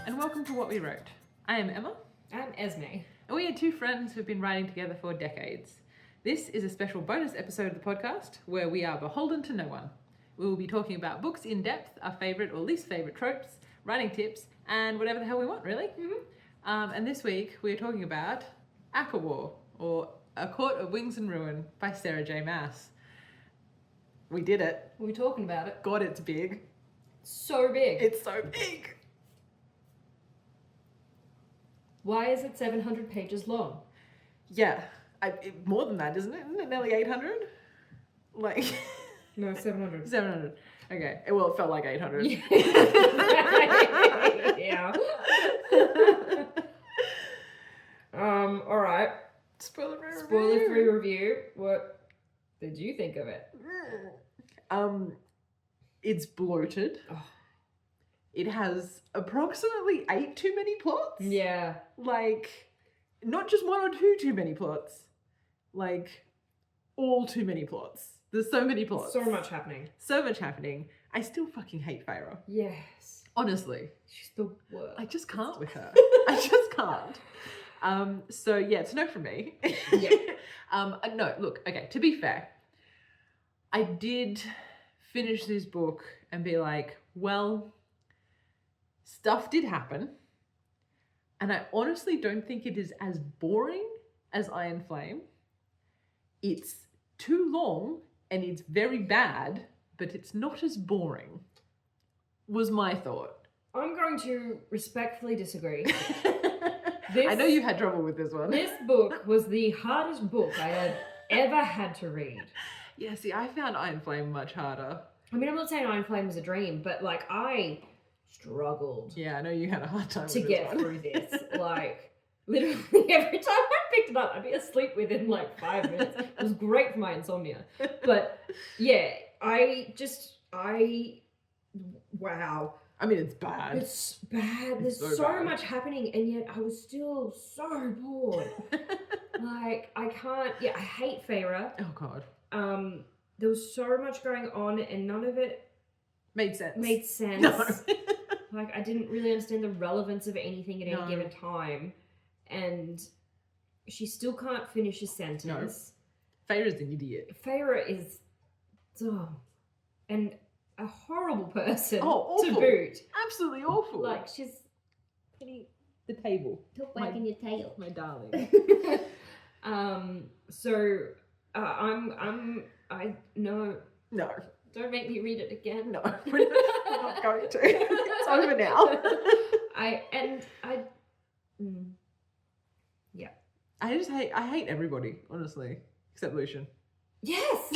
and welcome to What We Wrote. I am Emma. I'm Esme. And we are two friends who've been writing together for decades. This is a special bonus episode of the podcast where we are beholden to no one. We will be talking about books in depth, our favourite or least favourite tropes, writing tips, and whatever the hell we want, really. And this week we are talking about ACOTAR, or A Court of Wings and Ruin by Sarah J. Maas. We did it. We're talking about it. God, it's big. So big. It's so big. Why is it 700 pages long? Yeah, more than that, isn't it? Isn't it nearly 800? Like... No, 700. 700. Okay. Well, it felt like 800. Yeah. All right. Spoiler-free review. What did you think of it? It's bloated. Oh. It has approximately 8 too many plots. Yeah. Like, not just 1 or 2 too many plots. Like, all too many plots. There's so many plots. So much happening. So much happening. I still fucking hate Feyre. Yes. Honestly. She's the worst. I just can't with her. I just can't. So yeah, it's no from me. Yeah. No, look, okay, to be fair, I did finish this book and be like, well, stuff did happen. And I honestly don't think it is as boring as Iron Flame. It's too long and it's very bad, but it's not as boring, was my thought. I'm going to respectfully disagree. I know you had trouble with this one. This book was the hardest book I had ever had to read. Yeah, see, I found Iron Flame much harder. I mean, I'm not saying Iron Flame was a dream, but like I struggled Yeah, I know you had a hard time to with get this one. through this. Like literally every time I picked it up, I'd be asleep within like 5 minutes. It was great for my insomnia. But yeah, wow. I mean, it's bad. It's bad. It's There's so so bad. much happening, and yet I was still so bored. Like, I can't... Yeah, I hate Feyre. Oh, God. There was so much going on, and none of it Made sense. made sense. No. Like, I didn't really understand the relevance of anything at any given time. And she still can't finish a sentence. Feyre's an idiot. Feyre is dumb. And a horrible person Oh, to awful. boot. Absolutely awful. Like, she's... the table. Talk back in your tail. My darling. No, No. don't make me read it again. No. We're not going to. It's over now. I hate everybody, honestly. Except Lucian. Yes!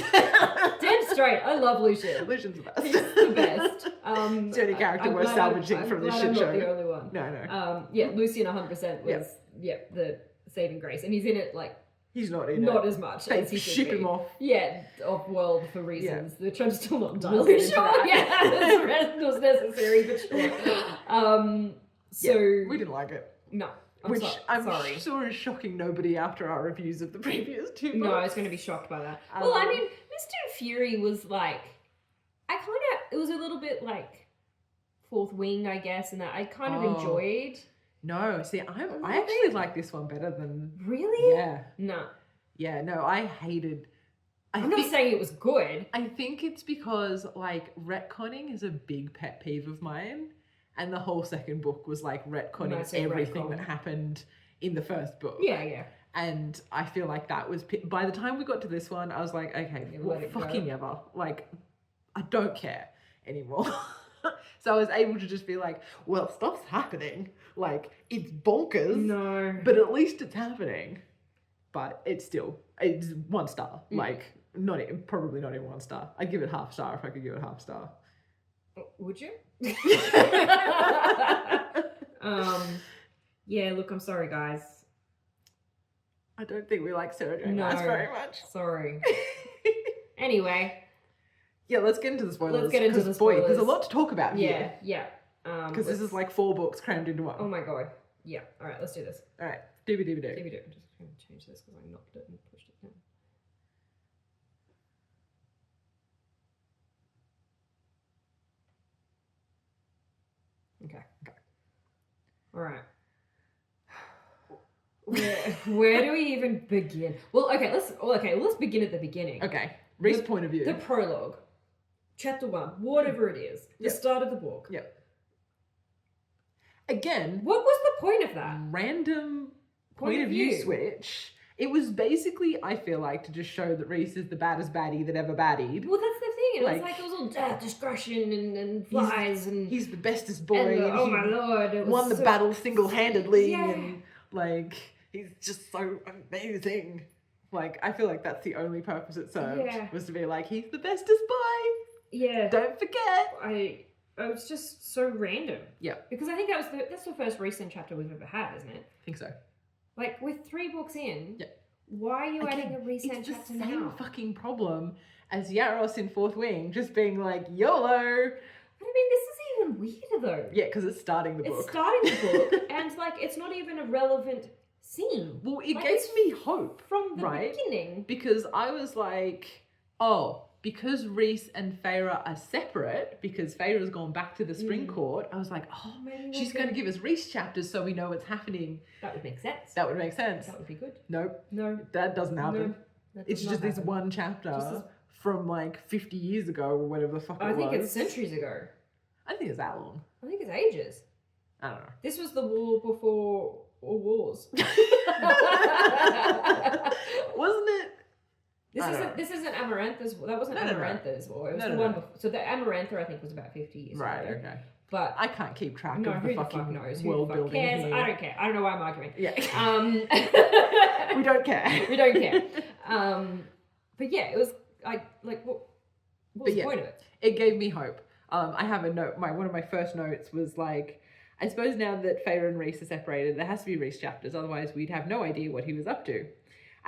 Damn straight. I love Lucian. Lucian's the best. He's the best. It's the only character worth salvaging from this shit I'm show. not the only one. No. Yeah, Lucian 100% was the saving grace. And he's in it, like, He's not in not it. as much They as he should ship be. him off. Yeah, off world for reasons, which I'm still not We'll entirely get into sure. that. Yeah, the rest was necessary, but sure. So We didn't like it. no, Which I'm sorry. sure is shocking nobody after our reviews of the previous 2 books. No, I was going to be shocked by that. Well, I mean, Mr. Fury was like, it was a little bit like Fourth Wing, I guess, and that I kind of enjoyed. No, see, I actually like this one better than... Really? Yeah. No. Yeah, no, I hated... I'm not saying it was good. I think it's because, like, retconning is a big pet peeve of mine. And the whole second book was, like, retconning everything that happened in the first book. Yeah. And I feel like that was... By the time we got to this one, I was like, okay, well, fucking ever. Like, I don't care anymore. So I was able to just be like, well, stuff's happening. Like, it's bonkers. No. But at least it's happening. But it's 1 star. Like, probably not even 1 star. I'd give it half star if I could give it half star. Would you? Yeah, look, I'm sorry, guys. I don't think we like Sarah J. Maas very much. Sorry. Anyway. Yeah, let's get into the spoilers. Let's get into the spoilers. Boy, there's a lot to talk about here. Yeah. Because this is like 4 books crammed into one. Oh my god. Yeah. All right, let's do this. All right. Do. I'm just going to change this because I knocked it and pushed it down. Okay. All right. Where do we even begin? Well, let's begin at the beginning. Okay. Reese's point of view. The prologue. Chapter 1, whatever it is. The start of the book. Yep. Again, what was the point of that? Random point of view switch. It was basically, I feel like, to just show that Reese is the baddest baddie that ever baddied. Well, that's the thing. It was all death, destruction, and flies, and he's the bestest boy. And oh my lord, it won the battle single-handedly, Yeah. and like he's just so amazing. Like, I feel like that's the only purpose it served, was to be like, he's the bestest boy. Yeah. Don't forget. It was just so random. Yeah. Because I think that's the first recent chapter we've ever had, isn't it? I think so. Like, with 3 books in, yeah. Why are you adding a recent chapter now? It's the same fucking problem as Yaros in Fourth Wing, just being like, YOLO! But I mean, this is even weirder though. Yeah, because it's starting the book. It's starting the book, and like, it's not even a relevant scene. Well, it gave me hope. From the beginning. Because I was like, oh, because Reese and Feyre are separate, because Feyre's gone back to the Spring Court, I was like, oh, she's going to give us Reese chapters so we know what's happening. That would make sense. That would make sense. That would be good. Nope. No. That doesn't happen. No, it's just this one chapter from like 50 years ago or whatever the fuck it was. I think it's centuries ago. I think it's that long. I think it's ages. I don't know. This was the war before all wars. Wasn't it? This isn't Amarantha's. That wasn't Amarantha's war. It was the one before. So the Amarantha, I think, was about 50 years ago. Right, okay. But I can't keep track of the who fucking the fuck knows? world Who the fuck building cares? here. I don't care. I don't know why I'm arguing. Yeah. We don't care. We don't care. But yeah, it was what was the point of it? It gave me hope. I have a note. One of my first notes was like, I suppose now that Feyre and Reese are separated, there has to be Reese chapters, otherwise we'd have no idea what he was up to.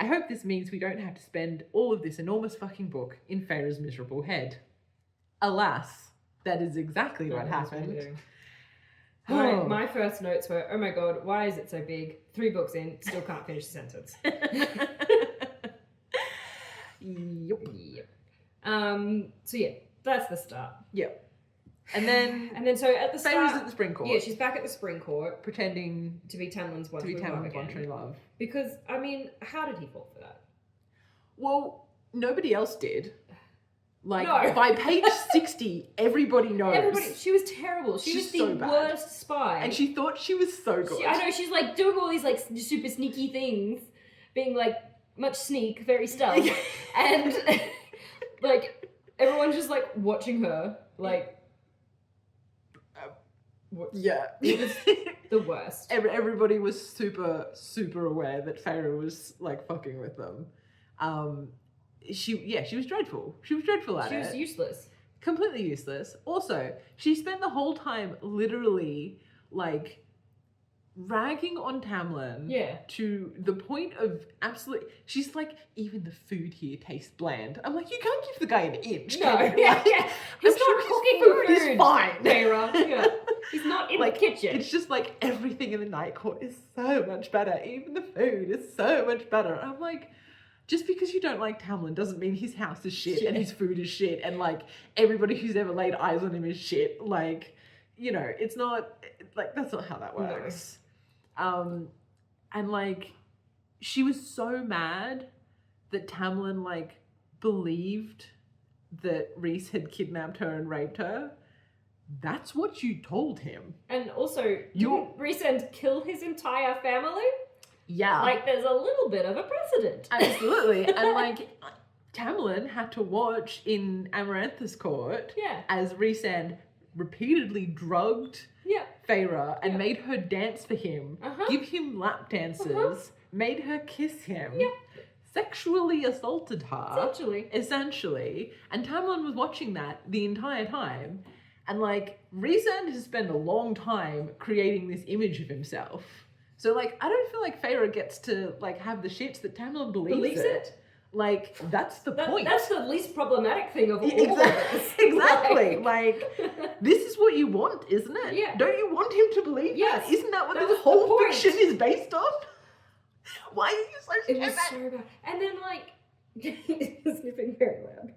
I hope this means we don't have to spend all of this enormous fucking book in Feyre's miserable head. Alas, that is exactly what happened. My first notes were, oh my god, why is it so big? 3 books in, still can't finish the sentence. Yep. So yeah, that's the start. Yep. And then so at the start, Feyre's at the Spring Court. Yeah, she's back at the Spring Court, pretending to be Tamlin's one true love. Because I mean, how did he fall for that? Well, nobody else did. Like, No. by page 60, everybody knows. She was terrible. She was the so bad. worst spy. And she thought she was so good. I know, she's like doing all these like super sneaky things, being like much sneak, very stealth, and like everyone's just like watching her, like. Yeah. It was the worst. Everybody was super, super aware that Feyre was like fucking with them. She was dreadful. She was dreadful at it. She was useless. Completely useless. Also, she spent the whole time literally like ragging on Tamlin to the point of she's like, even the food here tastes bland. I'm like, you can't give the guy an inch. No, he's not cooking food is fine. Feyre. He's not in the kitchen. It's just like everything in the Night Court is so much better. Even the food is so much better. I'm like, just because you don't like Tamlin doesn't mean his house is shit and his food is shit and like everybody who's ever laid eyes on him is shit. Like, you know, it's not like, that's not how that works. No. And like, she was so mad that Tamlin like believed that Reese had kidnapped her and raped her. That's what you told him. And also, didn't Reese kill his entire family? Yeah. Like, there's a little bit of a precedent. Absolutely. And like, Tamlin had to watch in Amarantha's court as Rhysand repeatedly drugged Feyre and made her dance for him, give him lap dances, made her kiss him, sexually assaulted her. Essentially. And Tamlin was watching that the entire time. And like, Rhysand has spent a long time creating this image of himself. So like, I don't feel like Feyre gets to like have the shits that Tamlin believes it. Like, that's the point. That's the least problematic thing of all of this. Exactly. Like, this is what you want, isn't it? Yeah. Don't you want him to believe that? Isn't that what That this was whole the point. fiction is based on? Why are you so It stupid? was so bad. And then like, it's sniffing very loud.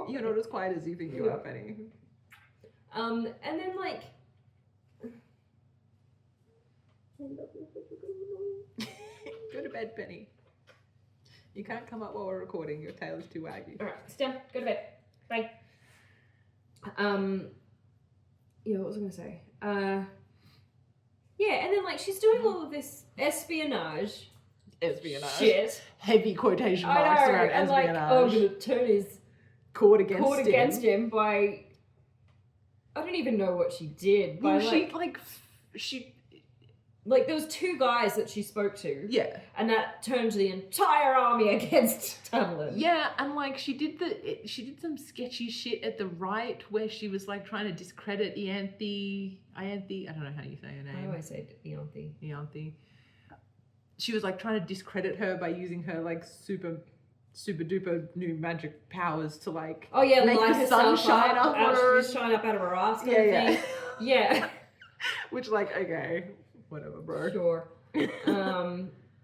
You're not as quiet as you think you are, Penny. And then like. Go to bed, Penny. You can't come up while we're recording. Your tail is too waggy. All right, sit down. Go to bed. Bye. Yeah, what was I gonna say? Yeah, and then like she's doing all of this espionage shit. Heavy quotation I marks know, around and espionage. like, oh, I'm gonna turn his Court court against him by. I don't even know what she did. By Well, she like there was two guys that she spoke to. yeah. And that turned the entire army against Tamlin. Yeah, and like she did some sketchy shit at the right where she was like trying to discredit Ianthe. I don't know how you say her name. I always say Ianthe. Ianthe. She was like trying to discredit her by using her like super duper new magic powers to like make the sun shine up on her. Shine up out of her ass kind of Yeah. thing. Yeah. Which like, okay, whatever, bro. Sure.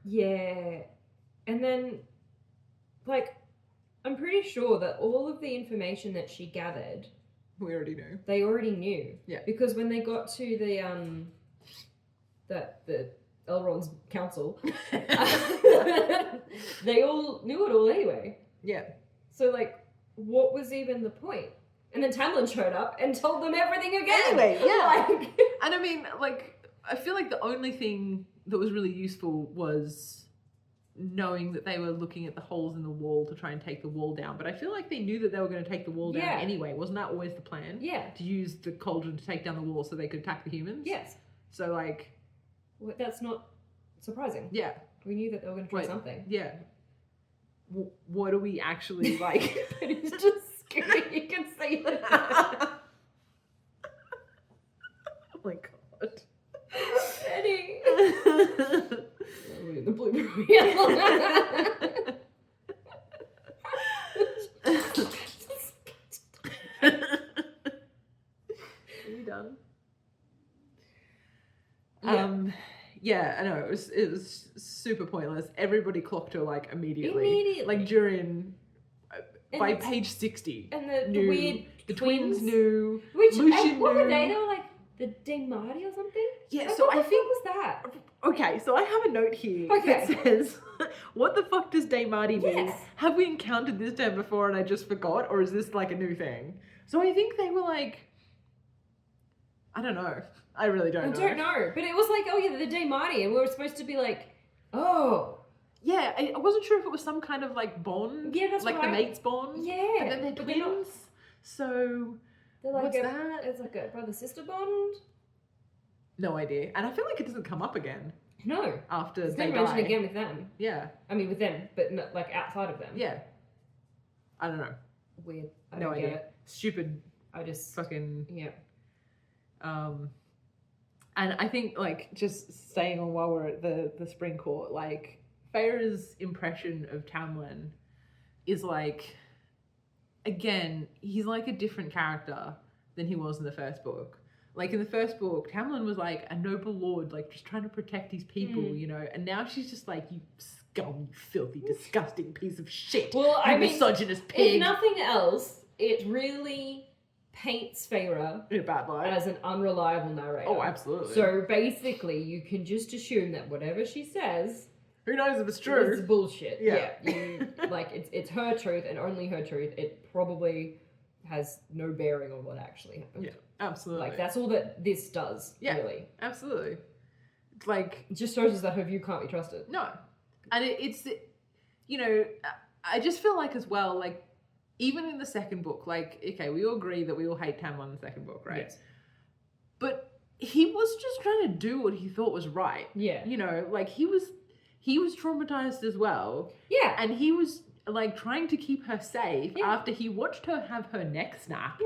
Yeah. And then, like, I'm pretty sure that all of the information that she gathered, We already know. they already knew. Yeah. Because when they got to the Elrond's council, they all knew it all anyway. Yeah. So, like, what was even the point? And then Tamlin showed up and told them everything again. Anyway, yeah. Like, And I mean, like, I feel like the only thing that was really useful was knowing that they were looking at the holes in the wall to try and take the wall down. But I feel like they knew that they were going to take the wall down Yeah. anyway. Wasn't that always the plan? yeah. To use the cauldron to take down the wall so they could attack the humans? Yes. So, like, Well, that's not surprising. yeah. We knew that they were going to try Wait. something. Yeah. What are we actually, like... It's just scary. You can see it. Oh my god. Eddie. The blue Are you done? Yeah. Yeah, I know, it was super pointless. Everybody clocked her like immediately. Immediately. Like during And by it's- page 60. And the knew, weird the twins twins knew. Which, Lucian and what were knew. they? They were like the Dengmati or something? Yeah, Like, so what I the think fuck was that? okay, so I have a note here Okay. that says, what the fuck does Daymati mean? Yes. Have we encountered this term before and I just forgot, or is this like a new thing? So I think they were like, I don't know. I really don't know. I don't know. But it was like, oh yeah, the Dengmati, and we were supposed to be like, oh. Yeah, I wasn't sure if it was some kind of like bond. Yeah, that's like what the I- mates bond. Yeah. But then they're but twins. So they're like what's a, that? It's like a brother-sister bond? No idea. And I feel like it doesn't come up again No. after It's they never die. mentioned again with them. Yeah. I mean, with them, but not, like outside of them. Yeah. I don't know. Weird. I No don't idea. get it. Stupid I just, fucking yeah. and I think like just staying on while we're at the spring court, like Feyre's impression of Tamlin is like, again, he's like a different character than he was in the first book. Like in the first book, Tamlin was like a noble lord, like just trying to protect his people, you know, and now she's just like, you scum, you filthy, disgusting piece of shit. Well, you I mean, misogynist pig. if nothing else, it really paints Feyre In a bad light. as an unreliable narrator. Oh, absolutely. So basically, you can just assume that whatever she says who knows if it's true? is bullshit. Yeah. You, like, it's her truth and only her truth. It probably has no bearing on what actually happened. Yeah, absolutely. Like, that's all that this does, Yeah. really. Absolutely. It's like, It just shows us that her view can't be trusted. no. And it's, you know, I just feel like as well, like, even in the second book, like, okay, we all agree that we all hate Tamlin in the second book, right? Yes. But he was just trying to do what he thought was right. Yeah. You know, like, he was traumatized as well. Yeah. And he was, like, trying to keep her safe Yeah. after he watched her have her neck snapped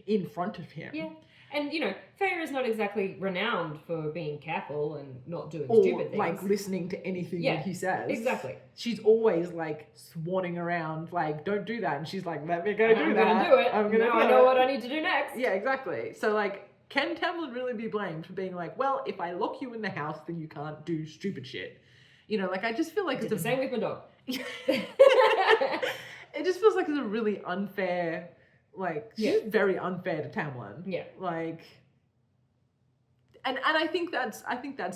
in front of him. Yeah. And, you know, Feyre is not exactly renowned for being careful and not doing Or, stupid things. like, listening to anything Yeah, that he says. exactly. She's always, like, swanning around, like, don't do that. And she's like, let me go do I'm that. gonna do it. I'm gonna now do I know it. what I need to do next. Yeah, exactly. So, like, can Tamlin really be blamed for being like, well, if I lock you in the house, then you can't do stupid shit? You know, like, I just feel like Did it's the same with my dog. It just feels like it's a really unfair Like, she's very unfair to Tamlin. Yeah. Like, and I think that's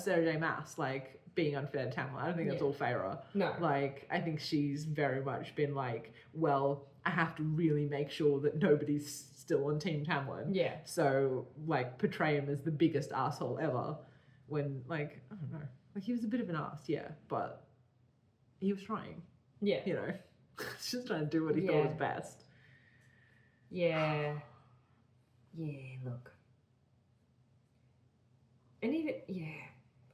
Sarah J. Maas, like, being unfair to Tamlin. I don't think that's all Feyre. No. Like, I think she's very much been like, well, I have to really make sure that nobody's still on Team Tamlin. Yeah. So, like, portray him as the biggest asshole ever. When, like, I don't know. Like, he was a bit of an ass, yeah, but he was trying. Yeah. You know? He's just trying to do what he thought was best. Yeah. Yeah, look. And even,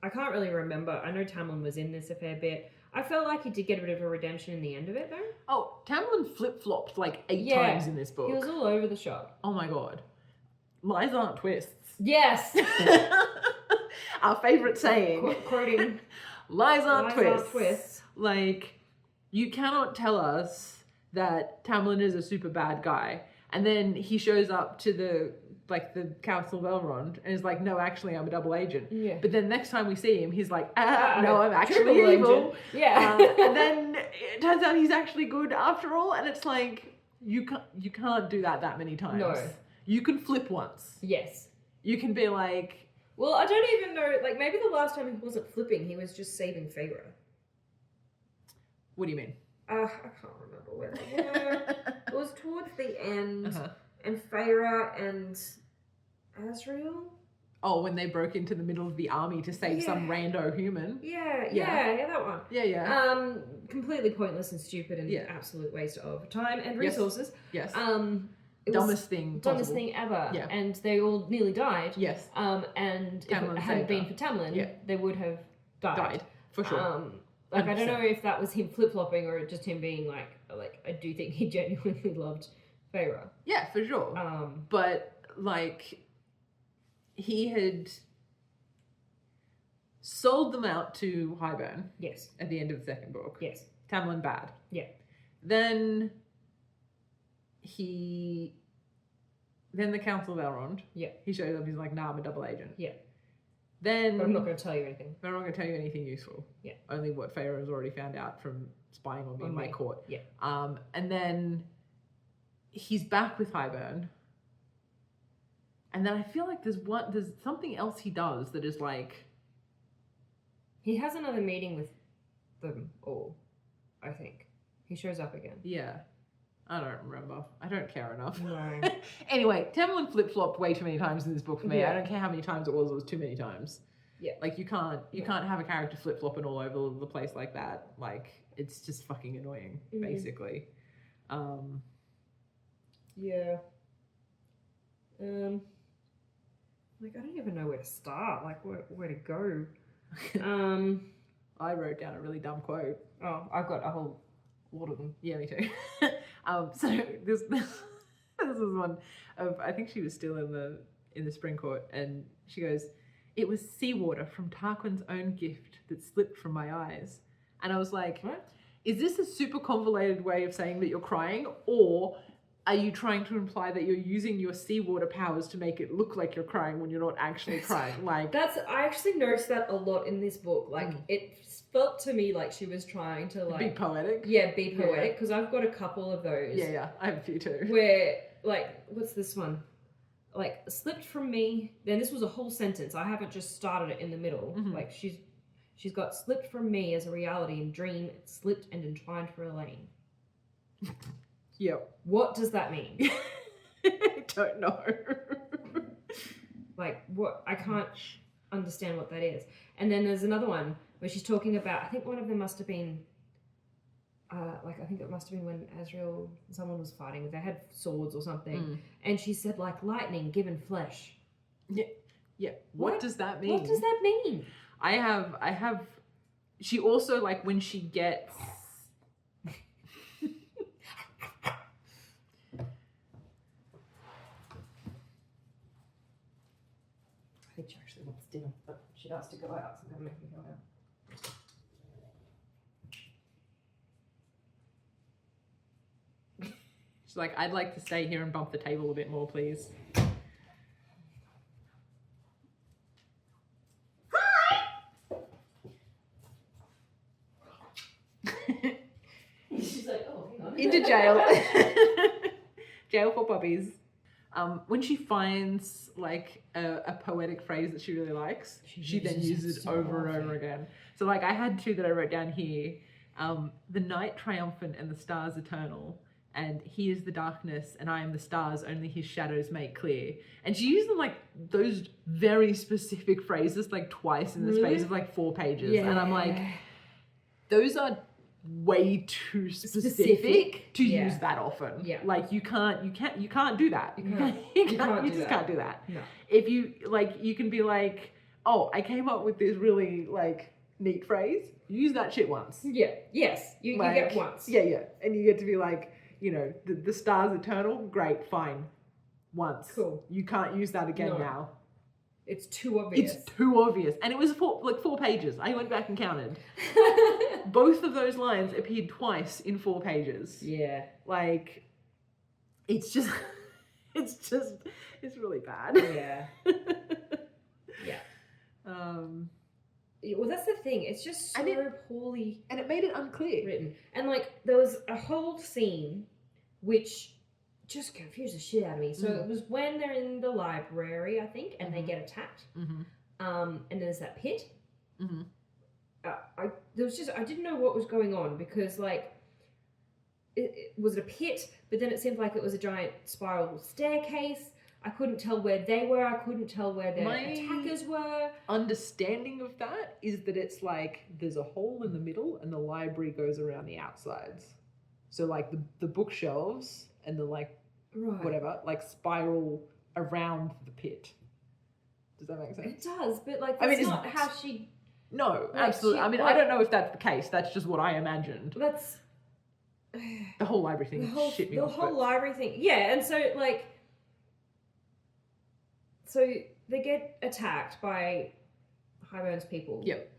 I can't really remember. I know Tamlin was in this a fair bit. I felt like he did get a bit of a redemption in the end of it, though. Oh, Tamlin flip-flopped like 8 times in this book. He was all over the shop. Oh my god. Lies aren't twists. Yes! Our favourite saying. Quoting. Lies aren't twists. Like, you cannot tell us that Tamlin is a super bad guy, and then he shows up to the Council of Elrond and is like, no, actually, I'm a double agent. Yeah. But then next time we see him, he's like, no, I'm actually evil. Agent. Yeah. And then it turns out he's actually good after all, and it's like, you can't do that many times. No. You can flip once. Yes. You can be like... Well, I don't even know, like, maybe the last time he wasn't flipping, he was just saving Feyre. What do you mean? I can't remember where they were. It was towards the end, Uh-huh. and Feyre and Asriel? Oh, when they broke into the middle of the army to save some rando human. Yeah, that one. Yeah. Completely pointless and stupid and absolute waste of time and resources. Yes. It dumbest thing possible. Dumbest thing ever. Yeah. And they all nearly died. Yes. And if Tamlin it hadn't been saved for Tamlin, they would have died. For sure. Like, I don't know if that was him flip-flopping or just him being like, I do think he genuinely loved Feyre. Yeah, for sure. But, like, he had sold them out to Highburn. Yes. At the end of the second book. Yes. Tamlin bad. Yeah. Then the Council of Elrond. Yeah. He shows up, he's like, nah, I'm a double agent. Yeah. Then... But I'm not going to tell you anything. But I'm not going to tell you anything useful. Yeah. Only what Feyre has already found out from spying on me in my court. Yeah. And then he's back with Highburn. And then I feel like there's something else he does that is like... He has another meeting with them all, I think. He shows up again. Yeah. I don't remember. I don't care enough. No. Anyway, Tamlin flip-flopped way too many times in this book for me. Yeah. I don't care how many times it was too many times. Yeah. Like, you can't have a character flip-flopping all over the place like that. Like, it's just fucking annoying, basically. Yeah. Like, I don't even know where to start. Like, where to go. I wrote down a really dumb quote. Oh, I've got a whole lot of them. Yeah, me too. So this was one of, I think she was still in the spring court, and she goes, "It was seawater from Tarquin's own gift that slipped from my eyes." And I was like, what? Is this a super convoluted way of saying that you're crying, or are you trying to imply that you're using your seawater powers to make it look like you're crying when you're not actually crying? Like, I actually noticed that a lot in this book. Like, it felt to me like she was trying to, like, be poetic. Yeah, be poetic, because I've got a couple of those. Yeah, I have a few too. Where, like, what's this one? Like, slipped from me. Then this was a whole sentence. I haven't just started it in the middle. Like, she's got slipped from me as a reality and dream. It slipped and entwined for Elaine. Yep. What does that mean? I don't know. Like, what? I can't understand what that is. And then there's another one where she's talking about, I think one of them must have been, I think it must have been when Asriel, someone was fighting, they had swords or something, and she said, like, lightning given flesh. Yeah. What does that mean? What does that mean? I have, she also, like, when she gets, I think she actually wants dinner, but she asked to go out, so I'm going to make her go out. she's like, I'd like to stay here and bump the table a bit more, please. She's like, oh, hang on. Into jail. Jail for puppies. When she finds like a poetic phrase that she really likes, she then uses it so over and often. over again. So like I had two that I wrote down here. The night triumphant and the stars eternal, and he is the darkness and I am the stars, only his shadows make clear. And she used them like those very specific phrases like twice in the space of like 4 pages. And I'm like, those are way too specific to use that often. Yeah. Like you can't do that. You just can't do that. No. If you like, you can be like, oh, I came up with this really like neat phrase. Use that shit once. Yeah. Yes. You get once. Yeah. And you get to be like, you know, the stars eternal. Great, fine. Once. Cool. You can't use that again now. It's too obvious. It's too obvious. And it was 4 pages. I went back and counted. Both of those lines appeared twice in 4 pages. Yeah. Like, it's really bad. Yeah. Yeah. Well, that's the thing. It's just so poorly and it made it unclear written. And like, there was a whole scene which just confused the shit out of me. So it was when they're in the library, I think, and they get attacked. And there's that pit. I didn't know what was going on because like it was a pit, but then it seemed like it was a giant spiral staircase. I couldn't tell where they were. I couldn't tell where their attackers were. Understanding of that is that it's like there's a hole in the middle and the library goes around the outsides. So like the bookshelves and the like whatever like spiral around the pit. Does that make sense? It does, but like that's not how she. No, absolutely. I mean, I don't know if that's the case. That's just what I imagined. That's the whole library thing. The whole library thing, yeah. And so like, so they get attacked by Highbone's people. Yep.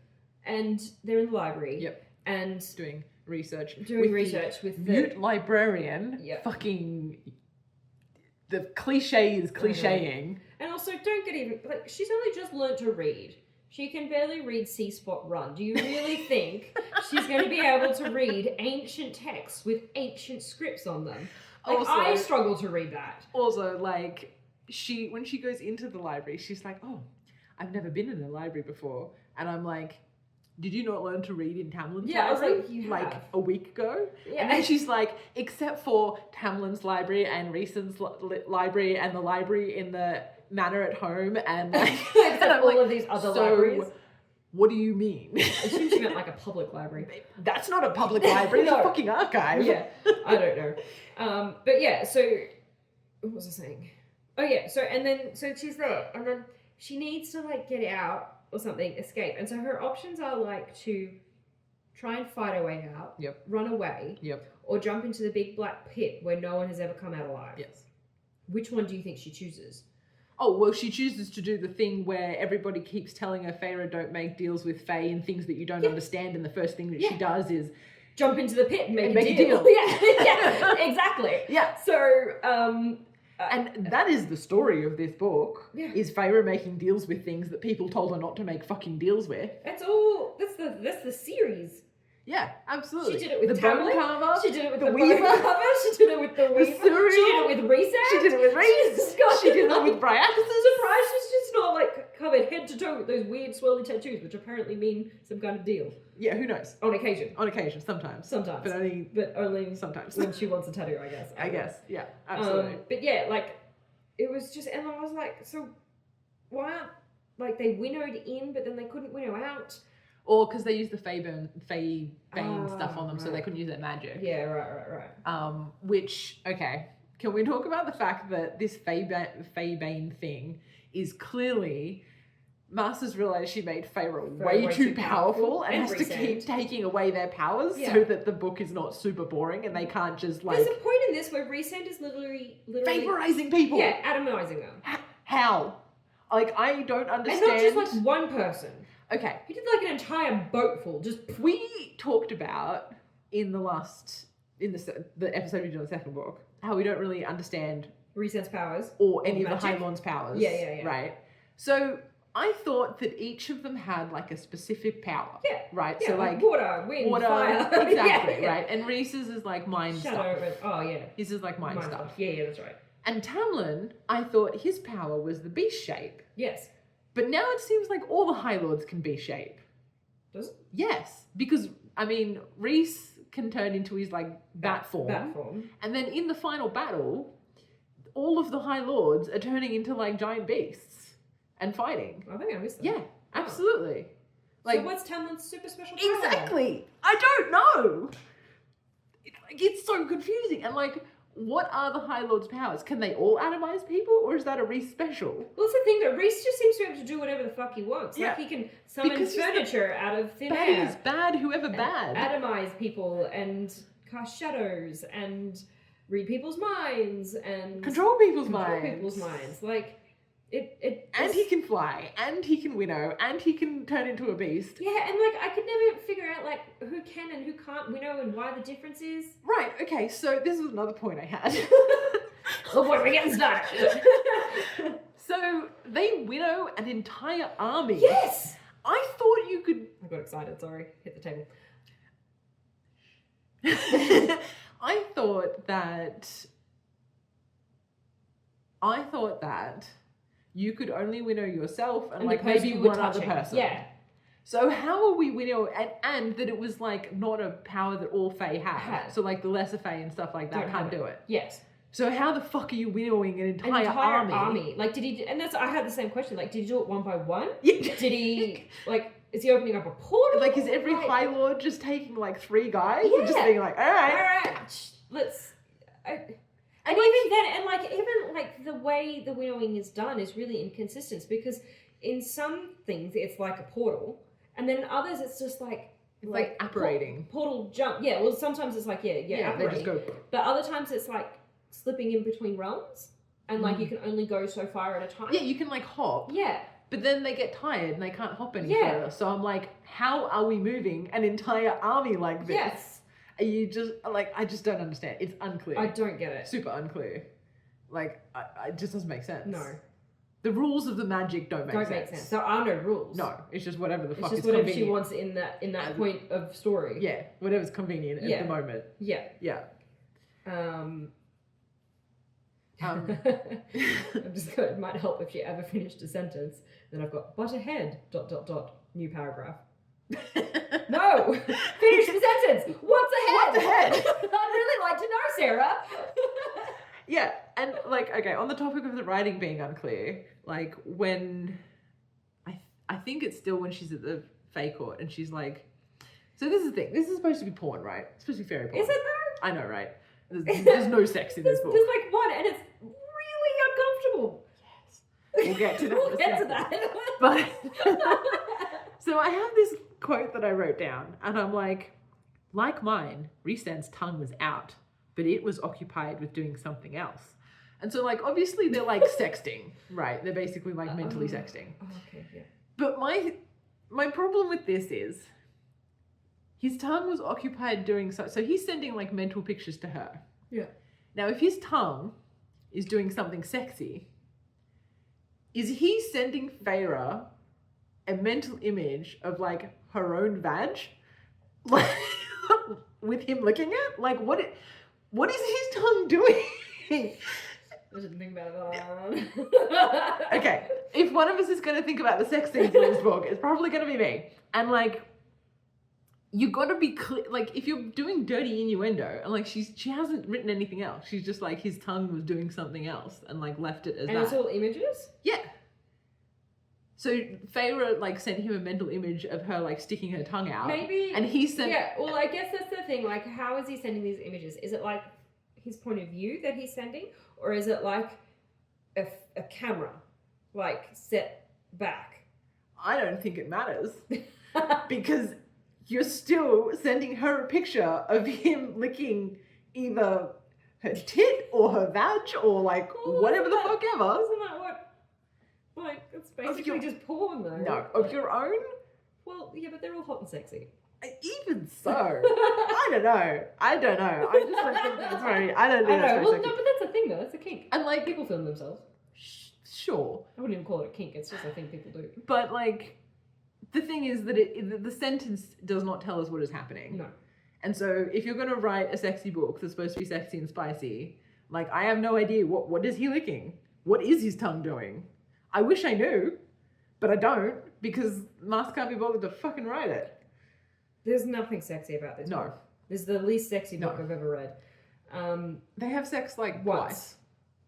And they're in the library. Yep. And doing research with the mute librarian. Yep. Fucking the cliche is clichéing. And also, don't get even like she's only just learnt to read. She can barely read C Spot Run. Do you really think she's going to be able to read ancient texts with ancient scripts on them? Like, Also, I struggle to read that. Also, like, when she goes into the library, she's like, oh, I've never been in a library before. And I'm like, did you not learn to read in Tamlin's library? I was like, you like have. a week ago? Yeah. And then she's like, except for Tamlin's library and Reason's library and the library in the manor at home and like and all of these other libraries. What do you mean? I assume she meant like a public library. That's not a public library. It's a fucking archive. Yeah, I don't know. But yeah, so what was I saying? Oh yeah, so she's there, and then she needs to like get out or something, escape, and so her options are like to try and fight her way out, Yep. run away, Yep. or jump into the big black pit where no one has ever come out alive. Yes. Which one do you think she chooses? Oh, well, she chooses to do the thing where everybody keeps telling her, Feyre, don't make deals with Fae and things that you don't understand, and the first thing that she does is jump into the pit and make a deal. Yeah, exactly. Yeah. So, and that is the story of this book, is Feyre making deals with things that people told her not to make fucking deals with. That's the series. Yeah, absolutely. She did it with the bone Tamlin. carver. She did it with the the weaver. bone carver. She did it with the weaver. cereal. She did it with Reset. She did it with Reese. She did it with Bryaxis. Surprised she's just not like covered head to toe with those weird swirly tattoos, which apparently mean some kind of deal. Yeah, who knows? On occasion. On occasion, sometimes. Sometimes. But only sometimes. When she wants a tattoo, I guess. I guess, yeah, absolutely. But yeah, like, it was just, and I was like, so why aren't, like, they winnowed in, but then they couldn't winnow out? Or because they used the Fae Bane stuff on them, so they couldn't use their magic. Yeah, right. Which, okay, can we talk about the fact that this Fae Bane thing is clearly... Maas has realised she made Feyre way too powerful and has to keep taking away their powers so that the book is not super boring and they can't just like... There's a point in this where Resend is literally... Favorising people! Yeah, atomizing them. How? Like, I don't understand... And not just like one person. Okay. He did like an entire boat full. We talked about in the episode we did on the second book, how we don't really understand... Resend's powers. Or any of the High Lord's powers. Yeah. Right? So... I thought that each of them had like a specific power. Yeah. Right? Yeah, So like water, wind, fire. Exactly, Yeah. right? And Reese's is like mind Shadow. stuff. Oh, yeah. His is like mind stuff. Yeah, that's right. And Tamlin, I thought his power was the beast shape. Yes. But now it seems like all the High Lords can beast shape. Does it? Yes. Because, I mean, Reese can turn into his like bat form. Bat form. And then in the final battle, all of the High Lords are turning into like giant beasts and fighting. I think I missed that. Yeah, absolutely. Like, so what's Tamlin's super special power? exactly. I don't know. It's so confusing. And like, what are the High Lord's powers? Can they all atomize people, or is that a Reese special? Well, that's the thing, though. Reese just seems to be able to do whatever the fuck he wants. Yeah. Like, he can summon Because he's the furniture out of thin Bad air. is bad, whoever bad. Atomize people and cast shadows and read people's minds and Control people's control minds. people's minds. Like, it And he can fly, and he can winnow, and he can turn into a beast. Yeah, and like, I could never figure out, like, who can and who can't winnow and why the difference is. Right, okay, so this was another point I had. Oh boy, we're getting started. So, they winnow an entire army. Yes! I thought you could... I got excited, sorry. Hit the table. I thought that you could only winnow yourself and And like the person maybe you were one other touching. person. Yeah. So how are we winnow and that it was like not a power that all Fae have. Had. So like the lesser Fae and stuff like that Don't can't have do it. Yes. So how the fuck are you winnowing an An entire, entire army? Like, did he... And that's... I had the same question. Like, did he do it one by one? Yeah. Did he... Like, is he opening up a portal? Like is every Like, High Lord just taking like 3 guys and just Yeah. being like, alright. Alright, let's... And even then, and like, even like the way the winnowing is done is really inconsistent because in some things it's like a portal, and then in others it's just like It's like apparating. portal jump. Yeah, well sometimes it's like yeah, They apparating. just go. But other times it's like slipping in between realms, and like you can only go so far at a time. Yeah, you can like hop. Yeah. But then they get tired and they can't hop any Yeah. further. So I'm like, how are we moving an entire army like this? Yes. Are you just like, I just don't understand. It's unclear. I don't get it. Super unclear. Like, it just doesn't make sense. No. The rules of the magic don't make sense. There are no rules. No, it's just whatever the It's fuck just is whatever convenient. she wants in that point of story. Yeah, whatever's convenient Yeah. at the moment. Yeah. Yeah. I'm just going, it might help if she ever finished a sentence. Then I've got, but ahead, ... new paragraph. No! Finish the sentence! What's ahead? What's ahead? I'd really like to know, Sarah. Yeah, and like, okay, on the topic of the writing being unclear, like when, I think it's still when she's at the Fae court and she's like, so this is the thing, this is supposed to be porn, right? It's supposed to be fairy porn. Is it though? I know, right? There's no sex in this book. There's like one, and it's really uncomfortable. Yes. We'll get to that. We'll in a get to second. that. But so I have this quote that I wrote down, and I'm like mine, Rhysand's tongue was out, but it was occupied with doing something else. And so, like, obviously they're like sexting, right? They're basically like mentally sexting. Oh, okay, yeah. But my problem with this is his tongue was occupied doing so he's sending like mental pictures to her. Yeah. Now, if his tongue is doing something sexy, is he sending Feyre a mental image of like her own vag, like with him licking it? Like what is his tongue doing? I didn't think about that. Okay, if one of us is going to think about the sex scenes in this book, it's probably going to be me. And like, you got to be clear. Like, if you're doing dirty innuendo, and like she hasn't written anything else. She's just like his tongue was doing something else, and like left it as And that. it's all images? Yeah. So Feyre like sent him a mental image of her like sticking her tongue out. Maybe. And he sent. Yeah, well, I guess that's the thing. Like, how is he sending these images? Is it like his point of view that he's sending? Or is it like a camera, like, set back? I don't think it matters. Because you're still sending her a picture of him licking either her tit or her vag or like whatever the fuck ever. Isn't that what, like, it's basically just porn though. No, of your own? Well, yeah, but they're all hot and sexy. Even so. I don't know. I just don't think that's very, I don't think that's very Well, sexy. no, but that's a thing though. That's a kink. And like, People film themselves. Sure. I wouldn't even call it a kink. It's just a thing people do. But, like, the thing is that the sentence does not tell us what is happening. No. And so if you're going to write a sexy book that's supposed to be sexy and spicy, like, I have no idea what is he licking? What is his tongue doing? I wish I knew, but I don't, because Maas can't be bothered to fucking write it. There's nothing sexy about this book. This is the least sexy book I've ever read. They have sex, like, Once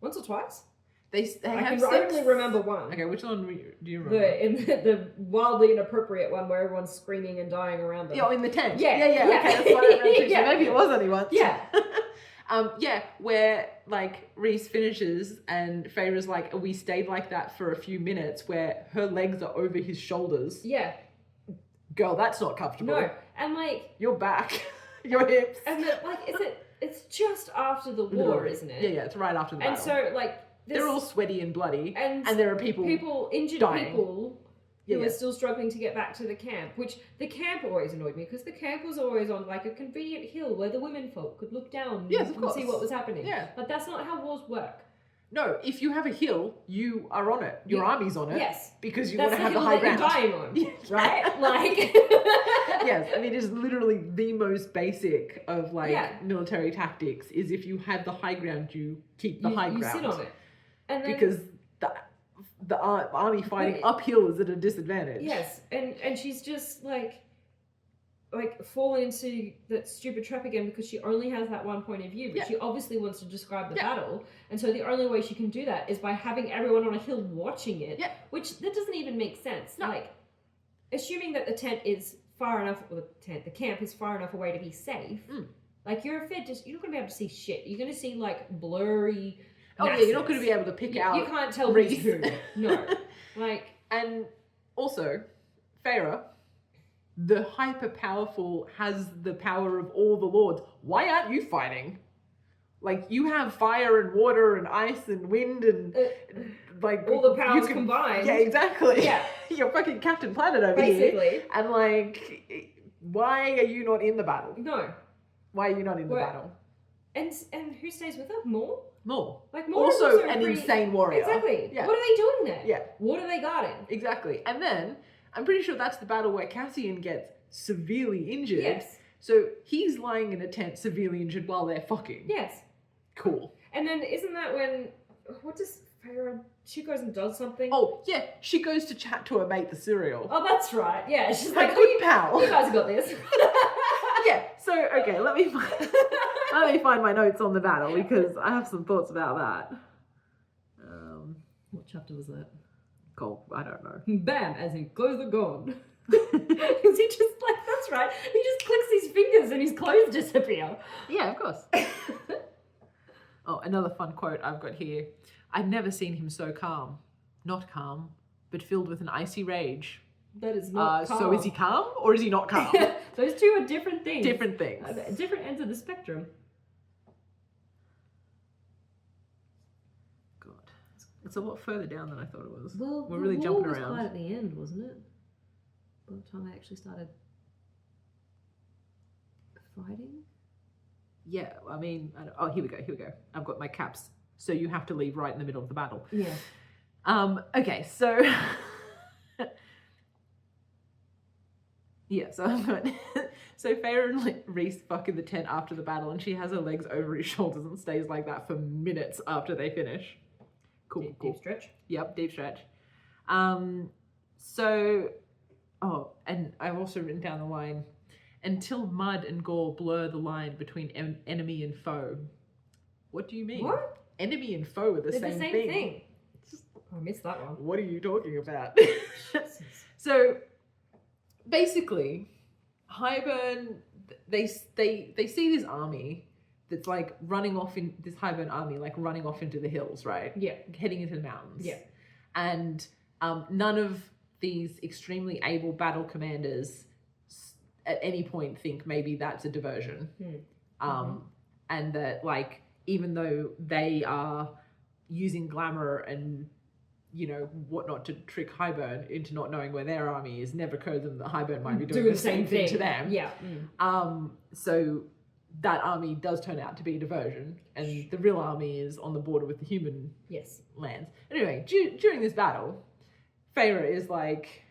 or twice? They I have can sex. only remember one. Okay, which one do you remember? The wildly inappropriate one where everyone's screaming and dying around them. Yeah, in the tent. Yeah. Okay, that's what I remember too. Yeah. So maybe it was only once. Yeah. Where, like, Reese finishes and Feyre's like, we stayed like that for a few minutes where her legs are over his shoulders. Yeah. Girl, that's not comfortable. No. And, like... Your back. Your hips. And, like, it's just after the war, isn't it? Yeah, it's right after the battle. And so, like... They're all sweaty and bloody. And there are injured dying. people who are still struggling to get back to the camp, which the camp always annoyed me because the camp was always on like a convenient hill where the women folk could look down and see what was happening. Yeah. But that's not how wars work. No, if you have a hill, you are on it. Your army's on it. Yes. Because you That's want to have the hill high that ground. you're dying on, right? Like... Yes, I mean, it is literally the most basic of, like, military tactics is if you have the high ground, you keep the high ground. You sit on it. And then, because the army fighting uphill is at a disadvantage. Yes, and she's just like fallen into that stupid trap again because she only has that one point of view, but she obviously wants to describe the battle, and so the only way she can do that is by having everyone on a hill watching it, which that doesn't even make sense. No. Like, assuming that the tent is far enough, or the camp is far enough away to be safe, like, you're not going to be able to see shit. You're going to see, like, blurry... Oh, yeah, you're not going to be able to pick out... You can't tell who's who. No. Like... And also, Feyre, the hyper-powerful, has the power of all the lords. Why aren't you fighting? Like, you have fire and water and ice and wind and... like... all the powers combined. Yeah, exactly. Yeah. You're fucking Captain Planet over here. And, like, why are you not in the battle? No. Why are you not in the battle? And who stays with her? More? Like, more also an insane warrior. Exactly. Yeah. What are they doing there? Yeah. What are they guarding? Exactly. And then, I'm pretty sure that's the battle where Cassian gets severely injured. Yes. So he's lying in a tent severely injured while they're fucking. Yes. Cool. And then isn't that when... What does Feyre... She goes and does something? Oh, yeah. She goes to chat to her mate, the cereal. Oh, that's right. Yeah. She's Her like, good pal. You guys have got this. Yeah. So, okay, let me find my notes on the battle because I have some thoughts about that. What chapter was that? Cool. I don't know. Bam, as in clothes are gone. Because he just, like, that's right. He just clicks his fingers and his clothes disappear. Yeah, of course. Oh, another fun quote I've got here. I'd never seen him so calm. Not calm, but filled with an icy rage. That is not calm. So is he calm or is he not calm? Those two are different things. Different things. Different ends of the spectrum. God. It's a lot further down than I thought it was. Well, we're really jumping around. The war was quite at the end, wasn't it? By the time they actually started fighting? Yeah, I mean, oh, here we go. I've got my caps. So you have to leave right in the middle of the battle. Yeah. Okay, so... yeah, so I've got... So Feyre and Reese fuck in the tent after the battle and she has her legs over his shoulders and stays like that for minutes after they finish. Cool. Deep stretch. Yep, deep stretch. So... Oh, and I've also written down the line... Until mud and gore blur the line between enemy and foe. What do you mean? What? Enemy and foe are the same thing. I missed that one. What are you talking about? So, basically, Highburn, they see this army that's like running off in this Highburn army, like running off into the hills, right? Yeah. Heading into the mountains. Yeah. And none of these extremely able battle commanders at any point think maybe that's a diversion. And that, like, even though they are using glamour and, you know, whatnot to trick Highburn into not knowing where their army is, never occurred to them that Highburn might be doing the same thing to them. Yeah. So that army does turn out to be a diversion, and the real army is on the border with the human Yes. lands. Anyway, during this battle, Feyre is like,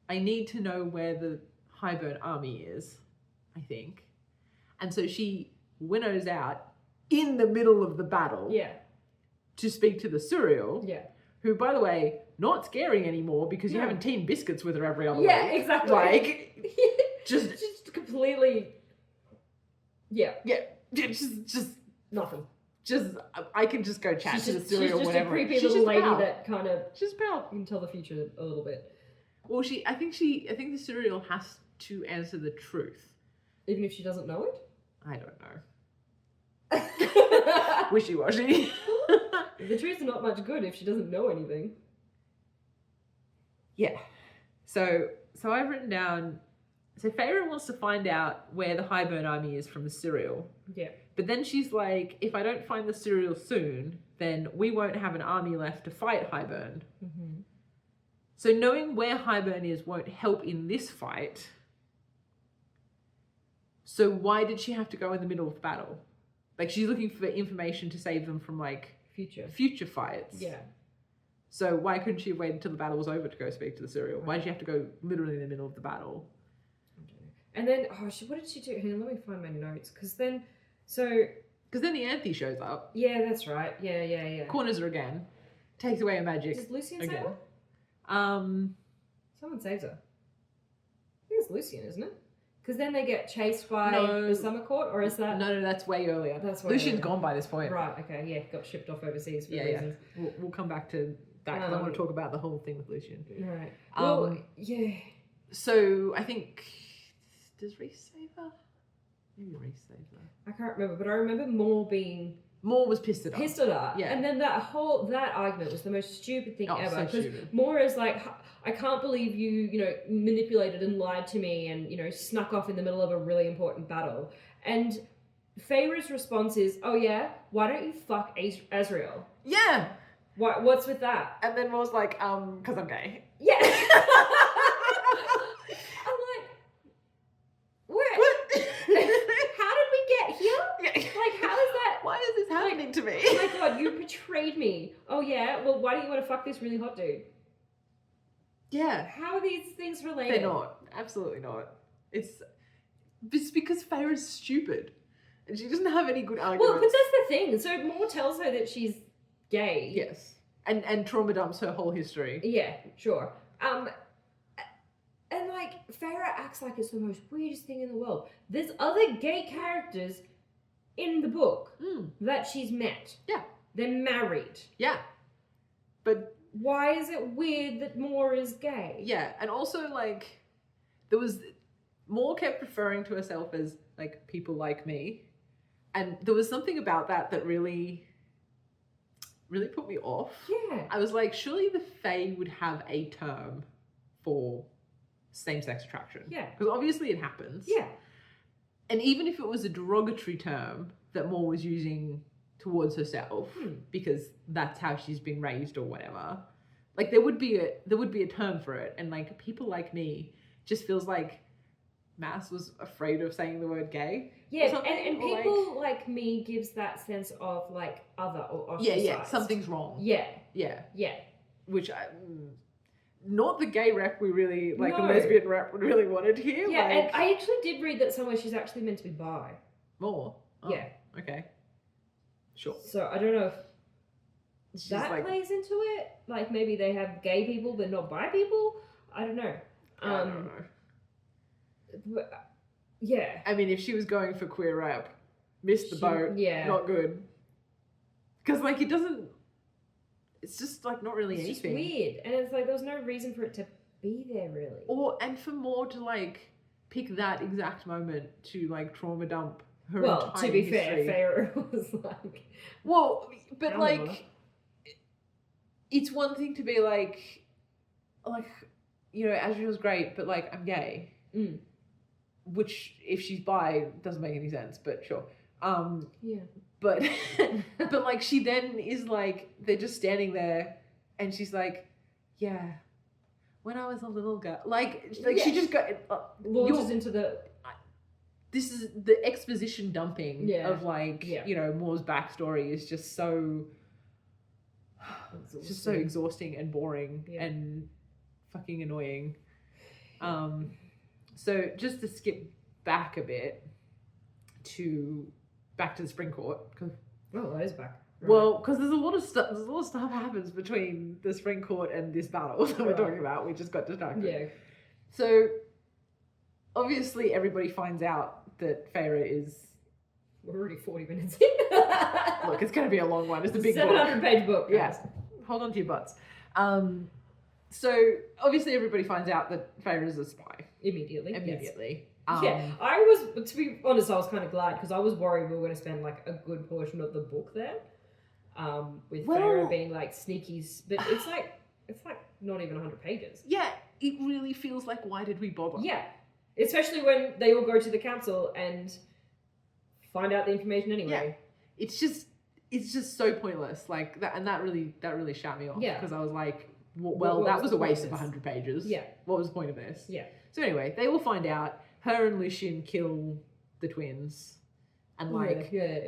I need to know where the Highburn army is, I think. And so she winnows out in the middle of the battle Yeah. to speak to the Suriel, Yeah. who, by the way, not scary anymore because you're No. having teen biscuits with her every other Yeah, week. exactly. Like, just completely. Yeah. just Nothing. I can just go chat to the She's Suriel just whenever. a creepy She's little just lady pal. that kind of She's pal. you can tell the future a little bit, Well, I think the Suriel has to answer the truth. even if she doesn't know it. I don't know. Wishy-washy. The truth's not much good if she doesn't know anything. Yeah. So I've written down. So Feyre wants to find out where the Highburn army is from the Suriel. Yeah. But then she's like, if I don't find the Suriel soon, then we won't have an army left to fight Highburn. Mm-hmm. So knowing where Highburn is won't help in this fight. So why did she have to go in the middle of the battle? Like, she's looking for information to save them from, like, future fights. Yeah. So why couldn't she have waited until the battle was over to go speak to the Suriel? Why did she have to go literally in the middle of the battle? And then, what did she do? Hang on, let me find my notes. Because then the Anthe shows up, yeah, that's right. Yeah. corners her again, takes away her magic. Does Lucian again. save her? Someone saves her. I think it's Lucian, isn't it? Because then they get chased by the Summer Court, or is that... No, that's way earlier. That's way Lucian's earlier. gone by this point. Right, okay, yeah, got shipped off overseas for Yeah. reasons. We'll come back to that because I want to talk about the whole thing with Lucian. Right. Well, Um, yeah. So I think, does Reese save her? Maybe Reese saved her. I can't remember, but I remember Moore was pissed at her. pissed at her. Yeah. And then that argument was the most stupid thing ever. So Because stupid. Moore is like, I can't believe you manipulated and lied to me and, snuck off in the middle of a really important battle. And Feyre's response is, oh yeah, why don't you fuck Azriel? Yeah. What's with that? And then Moore's like, because I'm gay. Yeah. I'm like, where? What? How did we get here? Yeah. Like, how is that? Why is this happening to me? Oh my god, you betrayed me. Oh yeah? Well, why do you want to fuck this really hot dude? Yeah. How are these things related? They're not. Absolutely not. It's because Feyre's stupid. And she doesn't have any good arguments. Well, but that's the thing. So Moore tells her that she's gay. Yes. And trauma dumps her whole history. Yeah, sure. And like, Feyre acts like it's the most weirdest thing in the world. There's other gay characters in the book that she's met. Yeah. They're married. Yeah. But Why is it weird that Moore is gay? yeah, and also like Moore kept referring to herself as like people like me. And there was something about that really put me off. Yeah. I was like, surely the Fae would have a term for same-sex attraction. Yeah. Because obviously it happens. Yeah. And even if it was a derogatory term that Moore was using towards herself, because that's how she's been raised or whatever, like there would be a term for it. And like people like me just feels like Maas was afraid of saying the word gay. Yeah, and people like me gives that sense of like other or ostracized. Yeah, something's wrong. Yeah. Which not the gay rep we really, like the No. lesbian rep we really wanted here. Yeah, like, and I actually did read that somewhere she's actually meant to be bi. More. Oh, Yeah. Okay. Sure. So I don't know if She's that like, plays into it. Like maybe they have gay people but not bi people. I don't know. I don't know. But, yeah. I mean, if she was going for queer rap, missed the boat. Yeah. Not good. Because like it doesn't. It's just like not really It's just anything. weird, and it's like there was no reason for it to be there really. And for Moore to like pick that exact moment to like trauma dump her Well, entire to be history. fair, Feyre was like. Well, but I don't like, know. it's one thing to be like, Azriel's great, but like I'm gay. Which, if she's bi, doesn't make any sense. But sure. Yeah. But but like she then is like they're just standing there, and she's like, yeah, when I was a little girl, like Yeah. she just got Launches into the. this is the exposition dumping Yeah. of like, Yeah. you know, Moore's backstory is just so, it's just so exhausting and boring and fucking annoying. So just to skip back a bit back to the Spring Court. Oh, that is back. Right. Well, because there's a lot of stuff happens between the Spring Court and this battle that we're talking about. We just got distracted. Yeah. So obviously everybody finds out that Feyre is. We're already 40 minutes in. Look, it's going to be a long one. It's a big 700-page book. Yeah. Hold on to your butts. So obviously everybody finds out that Feyre is a spy. Immediately. Yes. I was, to be honest, I was kind of glad because I was worried we were going to spend like a good portion of the book there, with Feyre being like sneaky, but it's like not even 100 pages. Yeah, it really feels like, why did we bother? Yeah, especially when they all go to the council and find out the information anyway. Yeah, it's just so pointless. Like that, and that really shut me off. Yeah, because I was like, well, that was a waste of 100 pages. Yeah, what was the point of this? Yeah. So anyway, they all find out. Her and Lucien kill the twins, and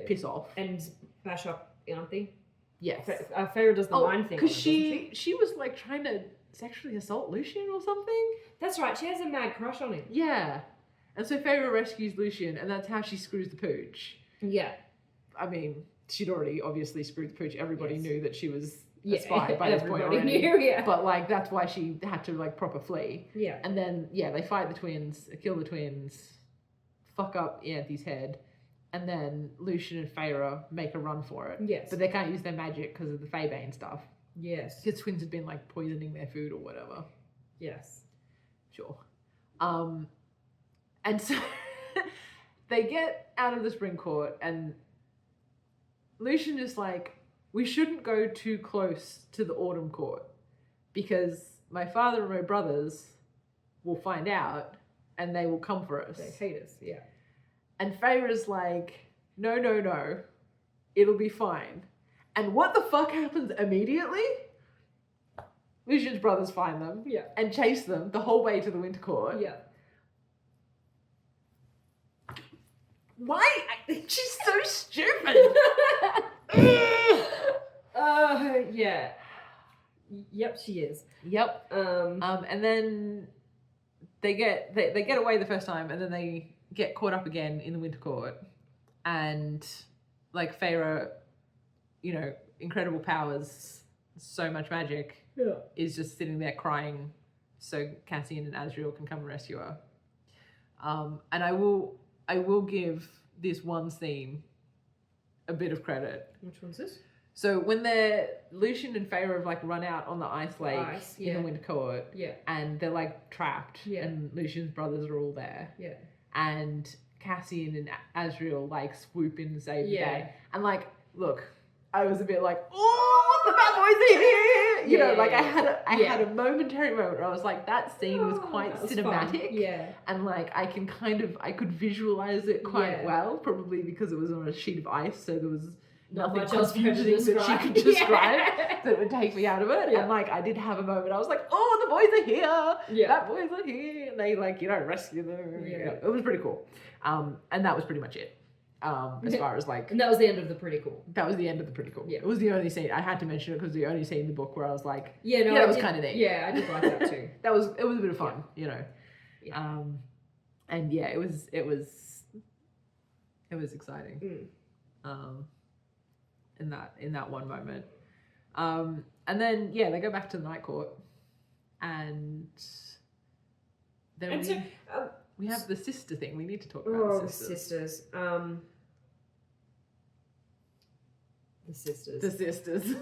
piss off and bash up Auntie. Yes, Feyre does the mind thing because she was like trying to sexually assault Lucien or something. That's right. She has a mad crush on him. Yeah, and so Feyre rescues Lucien, and that's how she screws the pooch. Yeah, I mean, she'd already obviously screwed the pooch. Everybody knew that she was a yeah, spy by this point already. Knew, yeah. But like that's why she had to like proper flee. Yeah. And then they fight the twins, kill the twins, fuck up Auntie's head, and then Lucien and Feyre make a run for it. Yes. But they can't use their magic because of the Faebane stuff. Yes. Because twins have been like poisoning their food or whatever. Yes. Sure. And so they get out of the Spring Court, and Lucien is like, we shouldn't go too close to the Autumn Court because my father and my brothers will find out and they will come for us. They hate us, yeah. And Feyre's like, no, it'll be fine. And what the fuck happens immediately? Lucien's brothers find them and chase them the whole way to the Winter Court. Yeah. Why? She's so stupid. Yeah. Yep, she is. Yep. And then they get away the first time, and then they get caught up again in the Winter Court, and like Feyre, you know, incredible powers, so much magic, is just sitting there crying, so Cassian and Asriel can come and rescue her. And I will give this one scene a bit of credit. Which one's this? So when Lucien and Feyre have like run out on the ice lake in the Winter Court, and they're like trapped, and Lucien's brothers are all there, and Cassian and Asriel like swoop in and save the day, and like, look, I was a bit like, oh, the bad boys are here, you know, like I had a momentary moment where I was like, that scene was quite cinematic, and like I could visualize it quite well, probably because it was on a sheet of ice, so there was nothing confusing that she could describe that would take me out of it. And like I did have a moment, I was like, oh, the boys are here, that boys are here, and they like, you know, rescue them. You know, it was pretty cool. And that was pretty much it. As far as like, and that was the end of the pretty cool. That was the end of the pretty cool. It was the only scene I had to mention it because the only scene in the book where I was like, that was kind of neat. Yeah, I did like that too. it was a bit of fun, you know. And it was exciting. In that one moment, and then they go back to the Night Court, and then we have the sister thing. We need to talk about the sisters. The sisters.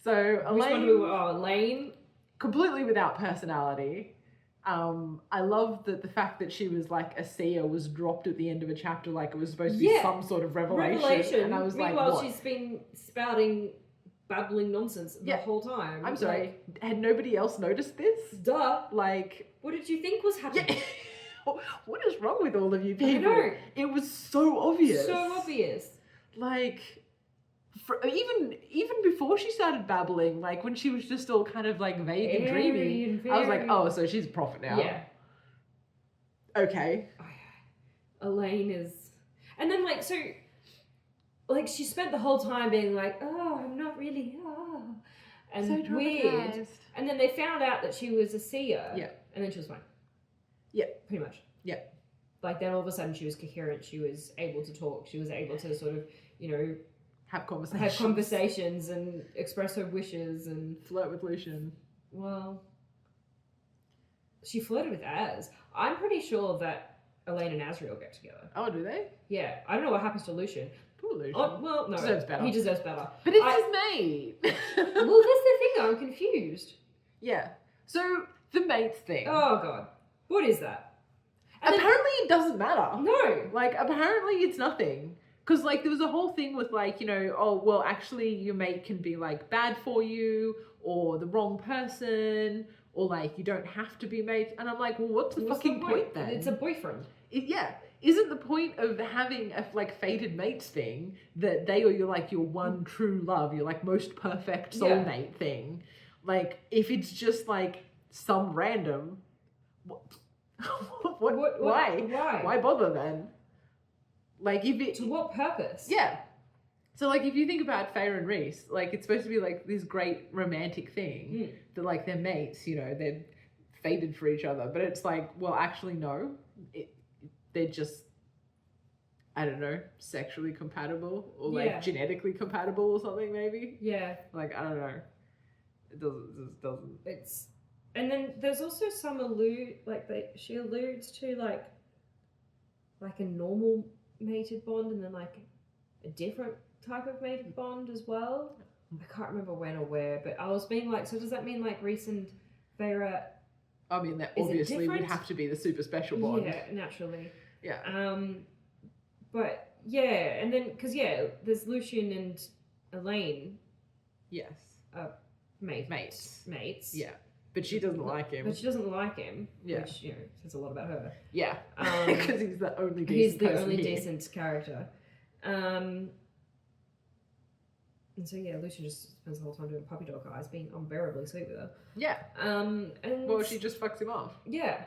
So Elaine, completely without personality. I love that the fact that she was like a seer was dropped at the end of a chapter, like it was supposed to be some sort of revelation. And I was meanwhile, she's been spouting, babbling nonsense the whole time. I'm sorry, had nobody else noticed this? Duh. Like, what did you think was happening? Yeah. What is wrong with all of you people? I know. It was so obvious. So obvious. Like, even before she started babbling, like when she was just all kind of like vague and dreamy, I was like, oh, so she's a prophet now. Yeah. Okay. Elaine is, and then like so, like she spent the whole time being like, oh, I'm not really, and So weird. traumatized. And then they found out that she was a seer. Yeah. And then she was fine. Yeah. Pretty much. Yeah. Like then all of a sudden she was coherent. She was able to talk. She was able to sort of, you know, Have conversations and express her wishes and flirt with Lucian. well, she flirted with Az. I'm pretty sure that Elaine and Asriel get together. Oh, do they? Yeah. I don't know what happens to Lucian. Poor Lucian. Oh, well, no. Deserves better. He deserves better. But it's his mate. Well, that's the thing. I'm confused. Yeah. So the mates thing. Oh god, what is that? And Apparently it doesn't matter. then, no. Like, apparently it's nothing. Because, like, there was a whole thing with, like, you know, oh, well, actually your mate can be, like, bad for you or the wrong person or, like, you don't have to be mates. And I'm like, well, what's the fucking point then? It's a boyfriend. Yeah. Isn't the point of having a, like, fated mates thing that they are your, like, your one true love, your, like, most perfect soulmate thing? Like, if it's just, like, some random... Why? Why bother then? Like, if it... To what purpose? Yeah. So, like, if you think about Feyre and Rhys, like, it's supposed to be, like, this great romantic thing that, like, they're mates, you know, they're fated for each other. But it's like, well, actually, no. They're just, I don't know, sexually compatible or, like, genetically compatible or something, maybe. Yeah. Like, I don't know. It doesn't. It's... And then there's also some she alludes to, like a normal mated bond and then, like, a different type of mated bond as well. I can't remember when or where, but I was being like, so does that mean, like, Rhys and Feyre... I mean, that obviously would have to be the super special bond. Yeah, naturally. Yeah. But, yeah, and then, because, yeah, there's Lucian and Elaine. Yes. Mates. Yeah. But she doesn't like him. But she doesn't like him. Yeah. Which, you know, says a lot about her. Yeah. Because he's the only decent decent character. And so, yeah, Lucian just spends the whole time doing puppy dog eyes, being unbearably sweet with her. Yeah. And well, she just fucks him off. Yeah.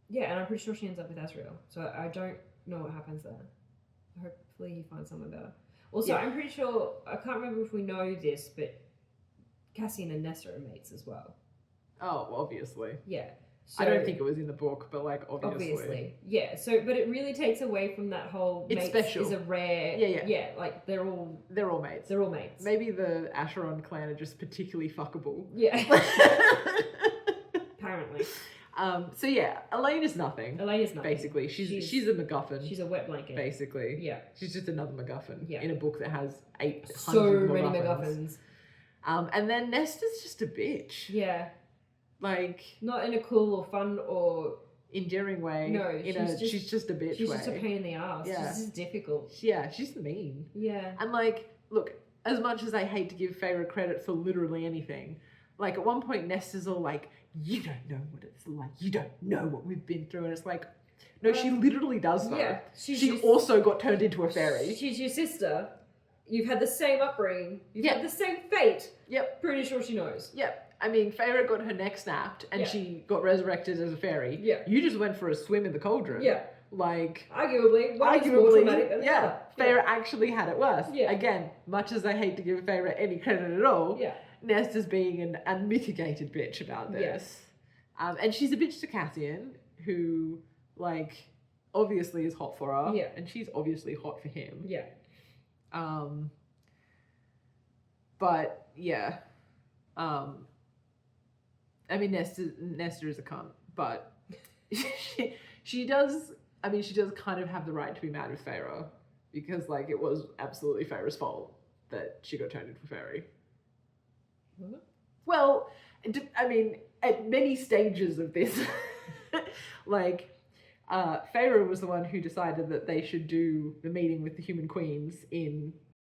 Yeah, and I'm pretty sure she ends up with Asriel. So I don't know what happens there. Hopefully he finds someone better. Also, I'm pretty sure, I can't remember if we know this, but Cassian and Nesta are mates as well. Oh, obviously. Yeah. So, I don't think it was in the book, but, like, obviously. Yeah. So, but it really takes away from that whole it's mates special. Is a rare. Yeah. Like they're all mates. They're all mates. Maybe the Acheron clan are just particularly fuckable. Yeah. Apparently. So yeah, Elaine is nothing. Basically, she's a MacGuffin. She's a wet blanket. Basically. Yeah. She's just another MacGuffin. Yeah. In a book that has 800 so many MacGuffins. And then Nesta's just a bitch. Yeah. Like, not in a cool or fun or endearing way. No, she's just a bitch. She's just a pain in the ass. Yeah. She's just difficult. Yeah, she's mean. Yeah. And, like, look, as much as I hate to give Feyre credit for literally anything, like, at one point Nesta's all like, you don't know what it's like. You don't know what we've been through. And it's like, no, she literally does though. Yeah. She also got turned into a fairy. She's your sister. You've had the same upbringing. You've had the same fate. Yep. Pretty sure she knows. Yep. I mean, Feyre got her neck snapped and she got resurrected as a fairy. Yeah. You just went for a swim in the cauldron. Yeah. Like... Arguably, more traumatic than the other. Feyre actually had it worse. Yeah. Again, much as I hate to give Feyre any credit at all, Nesta's being an unmitigated bitch about this. And she's a bitch to Cassian, who, like, obviously is hot for her. Yeah. And she's obviously hot for him. Yeah. But, yeah. I mean, Nesta is a cunt, but she does kind of have the right to be mad with Feyre, because, like, it was absolutely Feyre's fault that she got turned into a fairy. Mm-hmm. Well, I mean, at many stages of this, like, Feyre was the one who decided that they should do the meeting with the human queens in